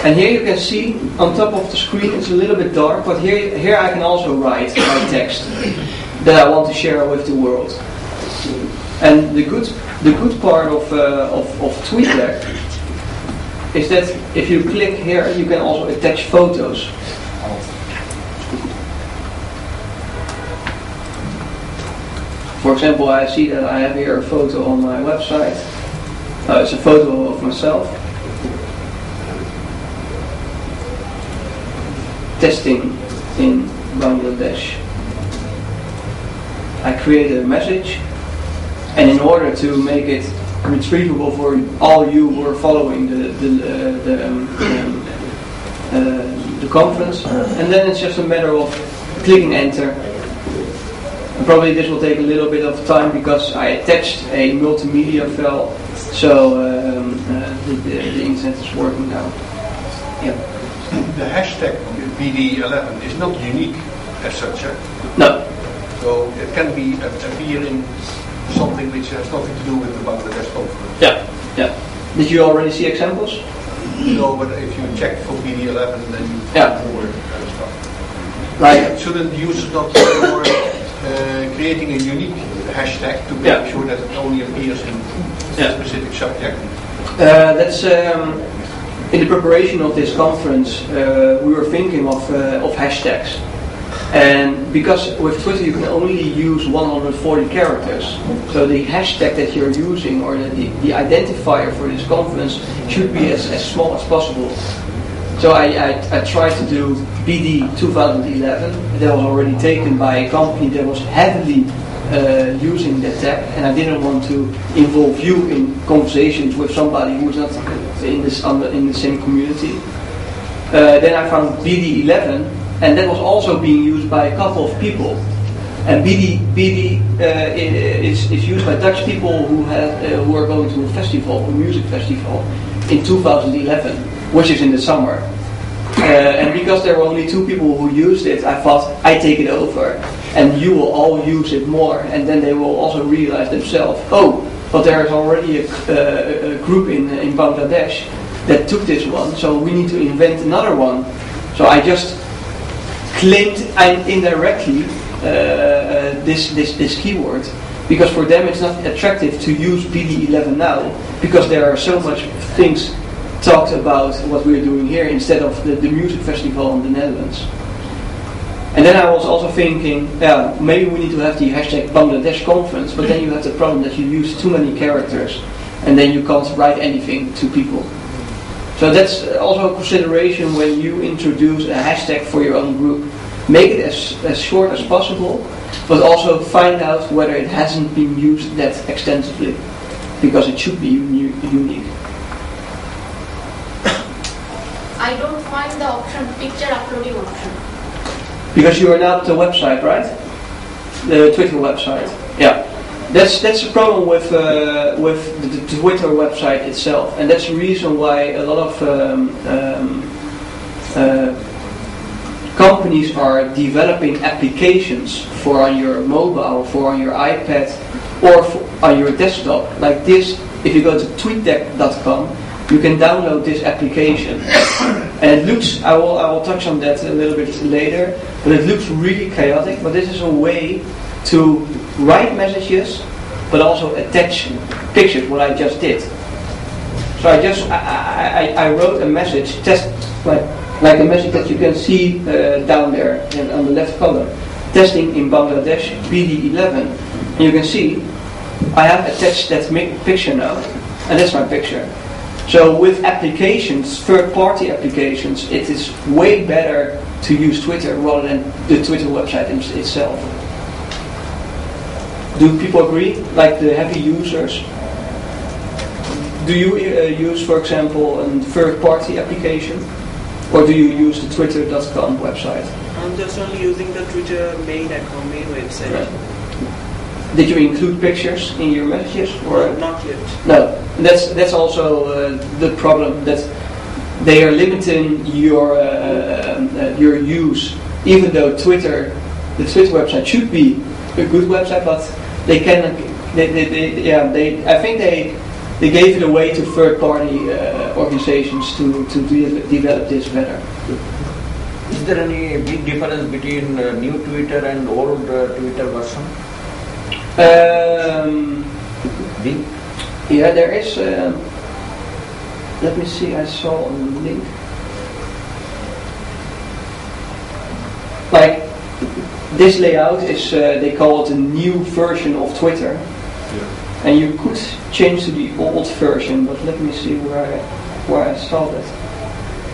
And here you can see on top of the screen it's a little bit dark, but here I can also write my text that I want to share with the world. And the good part of TweetDeck is that if you click here, you can also attach photos. For example, I see that I have here a photo on my website. It's a photo of myself. Testing in Bangladesh. I created a message, and in order to make it retrievable for all you who are following the conference, and then it's just a matter of clicking enter. And probably this will take a little bit of time because I attached a multimedia file, so the internet is working now. Yeah. The hashtag BD11 is not unique as such. No. So it can be appear in something which has nothing to do with the Bangladesh conference. Yeah. Yeah. Did you already see examples? No, but if you check for BD11, then you find more stuff. Like shouldn't users not more creating a unique hashtag to make sure that it only appears in a specific subject? That's in the preparation of this conference. We were thinking of hashtags, and because with Twitter you can only use 140 characters, so the hashtag that you're using or the identifier for this conference should be as small as possible. So I tried to do BD 2011. That was already taken by a company that was heavily using that tag, and I didn't want to involve you in conversations with somebody who's not in the same community. Then I found BD 11, and that was also being used by a couple of people. And BD is used by Dutch people who are going to a festival, a music festival, in 2011, which is in the summer. And because there were only 2 people who used it, I thought I take it over, and you will all use it more, and then they will also realize themselves, oh, but there is already a group in Bangladesh that took this one, so we need to invent another one. So I just claimed indirectly this keyword, because for them it's not attractive to use BD11 now, because there are so much things talked about what we're doing here instead of the music festival in the Netherlands. And then I was also thinking, maybe we need to have the hashtag Bangladesh conference, but then you have the problem that you use too many characters, and then you can't write anything to people. So that's also a consideration when you introduce a hashtag for your own group. Make it as short as possible, but also find out whether it hasn't been used that extensively, because it should be unique. I don't find the option, picture uploading option. Because you are now at the website, right? The Twitter website. Yeah. That's the problem with the Twitter website itself, and that's the reason why a lot of companies are developing applications for on your mobile, for on your iPad, or on your desktop. Like this, if you go to tweetdeck.com, you can download this application, and it looks, I will touch on that a little bit later, but it looks really chaotic, but this is a way to write messages, but also attach pictures, what I just did. So I wrote a message, test, like a message that you can see down there and on the left column, testing in Bangladesh, BD11, and you can see I have attached that picture now, and that's my picture. So with applications, third-party applications, it is way better to use Twitter rather than the Twitter website itself. Do people agree? Like the heavy users? Do you use, for example, a third-party application? Or do you use the twitter.com website? I'm just only using the Twitter main account, main website. Right. Did you include pictures in your messages? Or not yet. No. That's also the problem, that they are limiting your use. Even though the Twitter website should be a good website, but they cannot. I think they they gave it away to third-party organizations to develop this better. Is there any big difference between new Twitter and old Twitter version? Big? Yeah, there is. Let me see. I saw a link. Like this layout is, they call it a new version of Twitter, and you could change to the old version. But let me see where I saw that.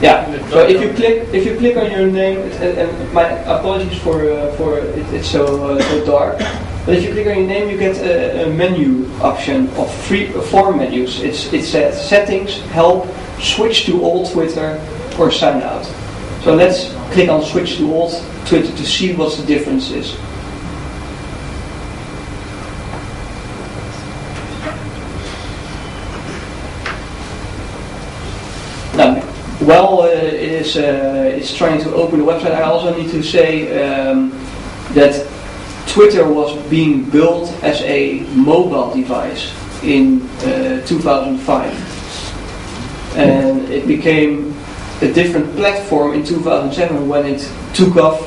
Yeah. So if you click on your name, and my apologies for it's so dark. But if you click on your name, you get a menu option of four menus. It says settings, help, switch to old Twitter, or sign out. So let's click on switch to old Twitter to see what the difference is. Now, while it's trying to open the website, I also need to say that Twitter was being built as a mobile device in 2005, and it became a different platform in 2007 when it took off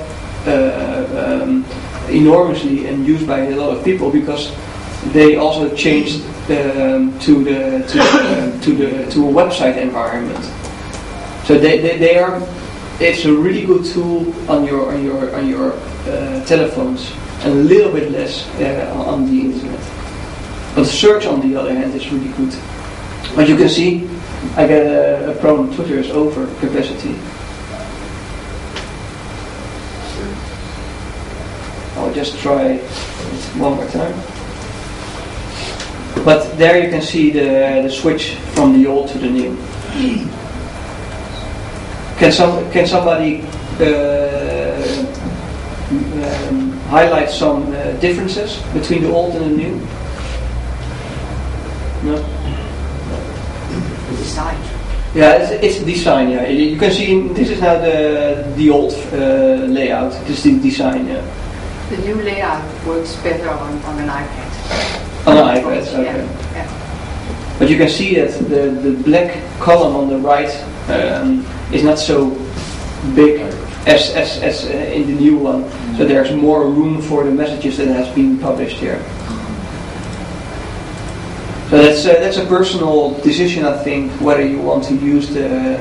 enormously and used by a lot of people, because they also changed to a website environment. So they are. It's a really good tool on your telephones, and a little bit less on the internet. But search, on the other hand, is really good. But you can see, I get a problem. Twitter is over capacity. I'll just try it one more time. But there you can see the switch from the old to the new. Can somebody highlight some differences between the old and the new? No? Design. Yeah, it's design. Yeah, you can see this is now the old layout. This is the design. Yeah. The new layout works better on an iPad. On an iPad, okay. Yeah. But you can see that the black column on the right is not so big as in the new one. So there's more room for the messages that has been published here. So that's a personal decision, I think, whether you want to use the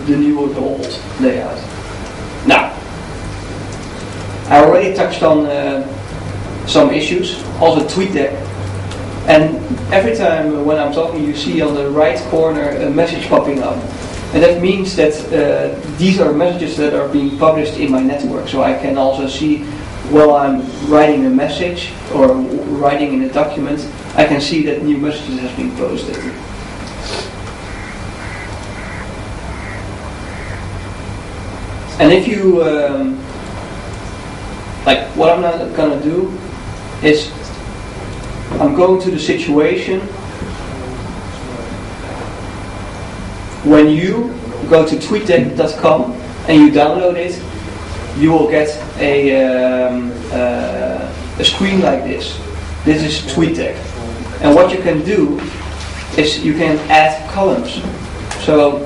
new or the old layout. Now, I already touched on some issues, also TweetDeck, and every time when I'm talking, you see on the right corner a message popping up, and that means that these are messages that are being published in my network. So I can also see, while I'm writing a message or writing in a document, I can see that new messages have been posted. And if you like, what I'm not gonna do is I'm going to the situation when you go to tweetdeck.com and you download it, you will get a screen like this. This is TweetDeck, and what you can do is you can add columns. So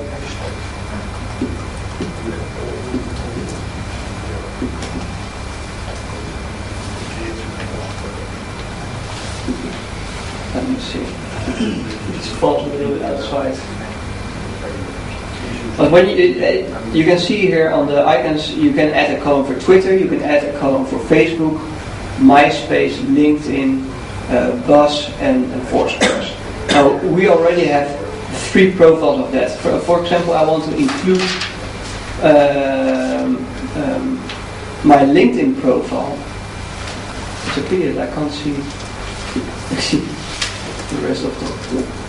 let me see. It falls a little bit outside. But when you can see here on the icons, you can add a column for Twitter, you can add a column for Facebook, MySpace, LinkedIn, Buzz, and Foursquare. Now we already have 3 profiles of that. For example, I want to include my LinkedIn profile. It's a pity that I can't see the rest of the.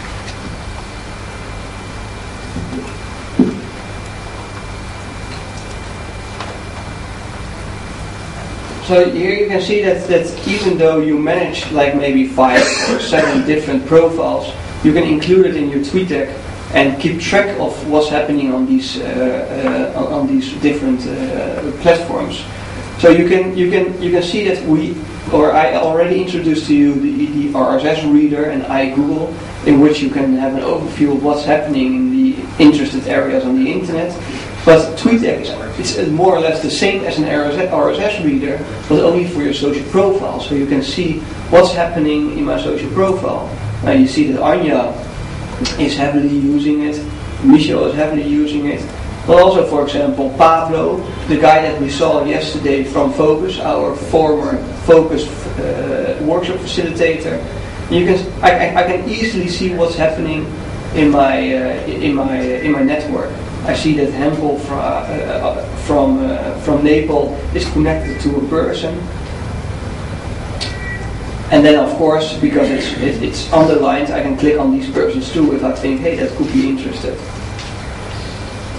So here you can see that even though you manage like maybe 5 or 7 different profiles, you can include it in your TweetDeck and keep track of what's happening on these different platforms. So you can see that I already introduced to you the RSS reader and iGoogle, in which you can have an overview of what's happening in the interested areas on the internet. But TweetDeck it's more or less the same as an RSS reader, but only for your social profile. So you can see what's happening in my social profile. Now you see that Anja is heavily using it, Michel is heavily using it, but also, for example, Pablo, the guy that we saw yesterday from Focus, our former Focus workshop facilitator. I can easily see what's happening in my network. I see that Hempel from Nepal is connected to a person, and then of course, because it's underlined, I can click on these persons too if I think, hey, that could be interested.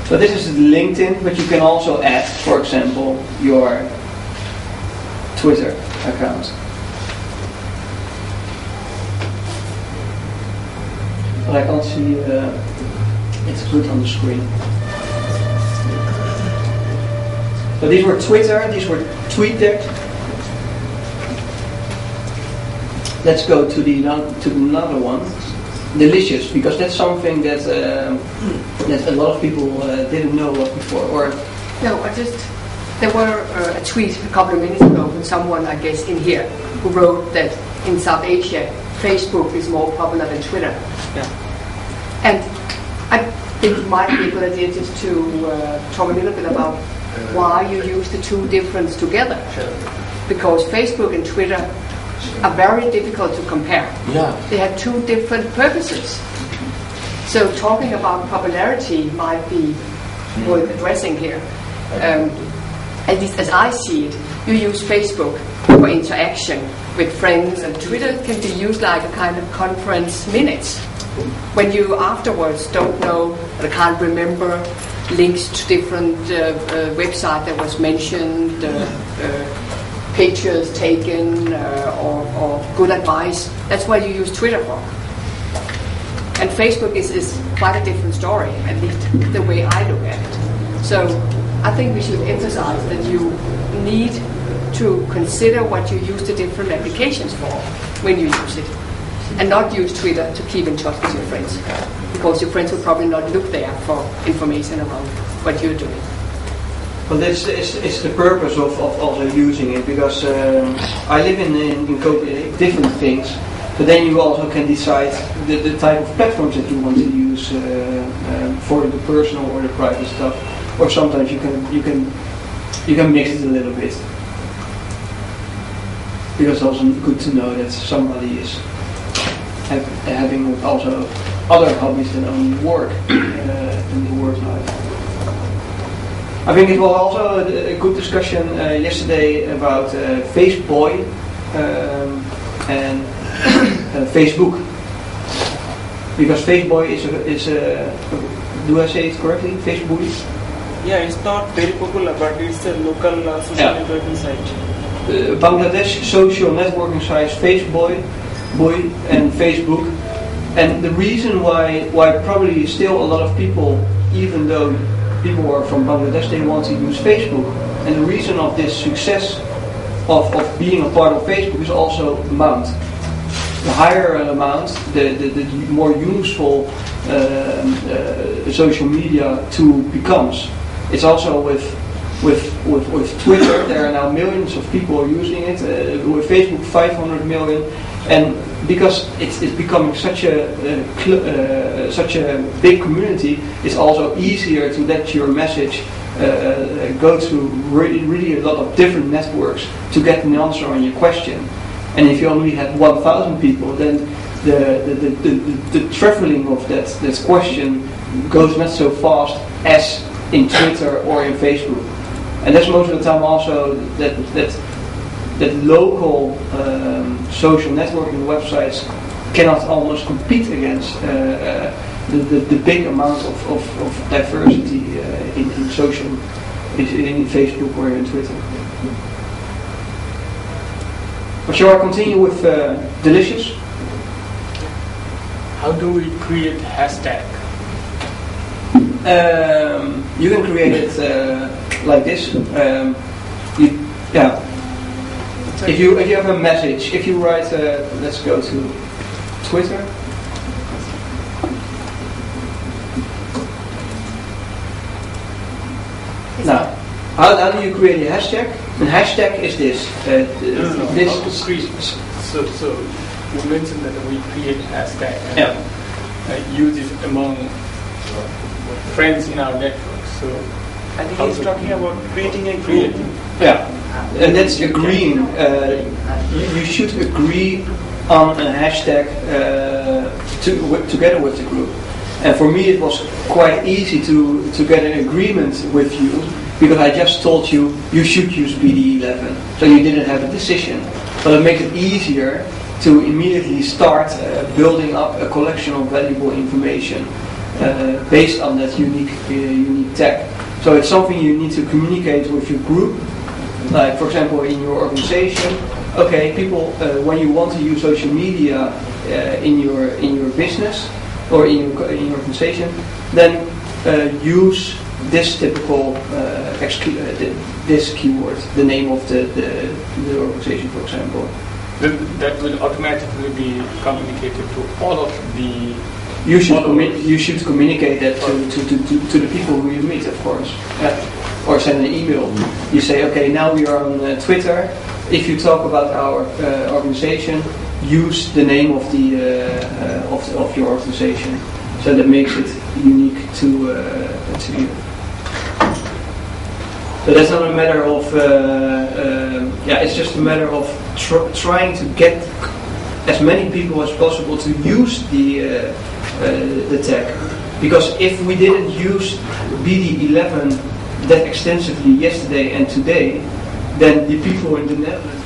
So this is LinkedIn, but you can also add, for example, your Twitter account. But I can't see it's good on the screen. So these were Twitter, these were TweetDeck. Let's go to another one, Delicious, because that's something that a lot of people didn't know before. Or no, there were a tweet a couple of minutes ago from someone, I guess, in here, who wrote that in South Asia, Facebook is more popular than Twitter. Yeah. And I think it might be a good idea just to talk a little bit about why you use the two differences together. Sure. Because Facebook and Twitter are very difficult to compare. Yeah. They have two different purposes. So talking about popularity might be worth addressing here. At least as I see it, you use Facebook for interaction with friends, and Twitter can be used like a kind of conference minutes. When you afterwards don't know or can't remember links to different websites that was mentioned, pictures taken, or good advice, that's what you use Twitter for. And Facebook is quite a different story, at least the way I look at it. So I think we should emphasize that you need to consider what you use the different applications for when you use it. And not use Twitter to keep in touch with your friends, because your friends will probably not look there for information about what you're doing. Well, it's the purpose of also using it, because I live in Copenhagen, different things, but then you also can decide the type of platforms that you want to use for the personal or the private stuff, or sometimes you can mix it a little bit, because it's also good to know that somebody is having also other hobbies than only work in the work life. I think it was also a good discussion yesterday about Facebook and Facebook, because Facebook is do I say it correctly? Facebook? Yeah, it's not very popular, but it's a local social networking site. Bangladesh social networking sites, Facebook and Facebook, and the reason why probably still a lot of people, even though people are from Bangladesh, they want to use Facebook, and the reason of this success of being a part of Facebook is also amount. The higher amount, the more useful social media tool becomes. It's also with Twitter, there are now millions of people using it. With Facebook, 500 million. And because it's becoming such a big community, it's also easier to let your message go to really a lot of different networks to get an answer on your question. And if you only had 1,000 people, then the traveling of that question goes not so fast as in Twitter or in Facebook. And that's most of the time also that local social networking websites cannot almost compete against the big amount of diversity in social, in Facebook or in Twitter. But shall I continue with Delicious? How do we create hashtag? You can create it like this. Yeah. If you have a message, if you write, let's go to Twitter. Now, how do you create a hashtag? A hashtag is this. So we mentioned that we create hashtag and use it among friends in our network. So I think he's talking about creating a group. Yeah, and that's agreeing. You should agree on a hashtag together with the group. And for me, it was quite easy to get an agreement with you because I just told you you should use BD11, so you didn't have a decision. But it makes it easier to immediately start building up a collection of valuable information based on that unique tag. So it's something you need to communicate with your group. Like, for example, in your organization, okay, people, when you want to use social media in your business or in your organization, then use this typical this keyword, the name of the organization, for example. That will automatically be communicated to all of the. You should communicate that to the people who you meet, of course. Or send an email. You say, okay, now we are on Twitter. If you talk about our organization, use the name of of your organization. So that makes it unique to you. So that's not a matter of it's just a matter of trying to get as many people as possible to use the tag. Because if we didn't use BD11 that extensively yesterday and today, then the people in the Netherlands